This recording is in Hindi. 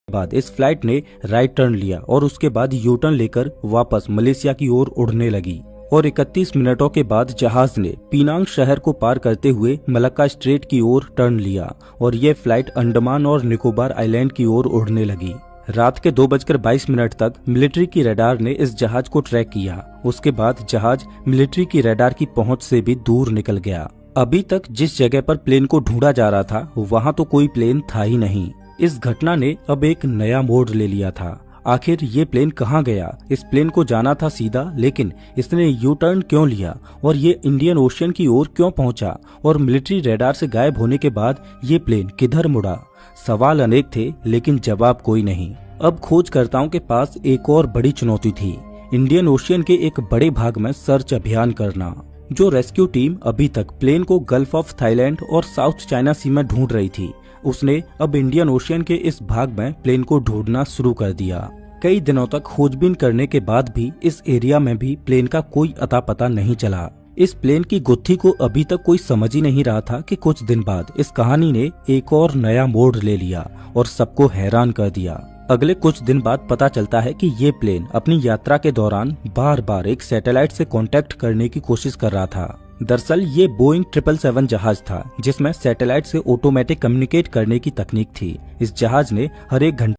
बाद इस फ्लाइट ने राइट टर्न लिया और उसके बाद यू टर्न लेकर वापस मलेशिया की ओर उड़ने लगी और 31 मिनटों के बाद जहाज ने पिनांग शहर को पार करते हुए मलक्का स्ट्रेट की ओर टर्न लिया और ये फ्लाइट अंडमान और निकोबार आइलैंड की ओर उड़ने लगी। रात के 2:22 तक मिलिट्री की रडार ने इस जहाज को ट्रैक किया। उसके बाद जहाज मिलिट्री की रडार की पहुंच से भी दूर निकल गया। अभी तक जिस जगह पर प्लेन को ढूंढा जा रहा था वहां तो कोई प्लेन था ही नहीं। इस घटना ने अब एक नया मोड़ ले लिया था। आखिर ये प्लेन कहाँ गया? इस प्लेन को जाना था सीधा, लेकिन इसने यू टर्न क्यों लिया और ये इंडियन ओशियन की ओर क्यों पहुंचा और मिलिट्री रडार से गायब होने के बाद ये प्लेन किधर मुड़ा? सवाल अनेक थे लेकिन जवाब कोई नहीं। अब खोजकर्ताओं के पास एक और बड़ी चुनौती थी, इंडियन ओशियन के एक बड़े भाग में सर्च अभियान करना। जो रेस्क्यू टीम अभी तक प्लेन को गल्फ ऑफ थाईलैंड और साउथ चाइना सी में ढूंढ रही थी, उसने अब इंडियन ओशियन के इस भाग में प्लेन को ढूंढना शुरू कर दिया। कई दिनों तक खोजबीन करने के बाद भी इस एरिया में भी प्लेन का कोई अता पता नहीं चला। इस प्लेन की गुत्थी को अभी तक कोई समझ ही नहीं रहा था कि कुछ दिन बाद इस कहानी ने एक और नया मोड़ ले लिया और सबको हैरान कर दिया। अगले कुछ दिन बाद पता चलता है कि ये प्लेन अपनी यात्रा के दौरान बार बार एक सैटेलाइट से कांटेक्ट करने की कोशिश कर रहा था। दरअसल ये बोइंग 777 जहाज था जिसमें सैटेलाइट से ऑटोमेटिक कम्युनिकेट करने की तकनीक थी। इस जहाज ने हर एक घंटे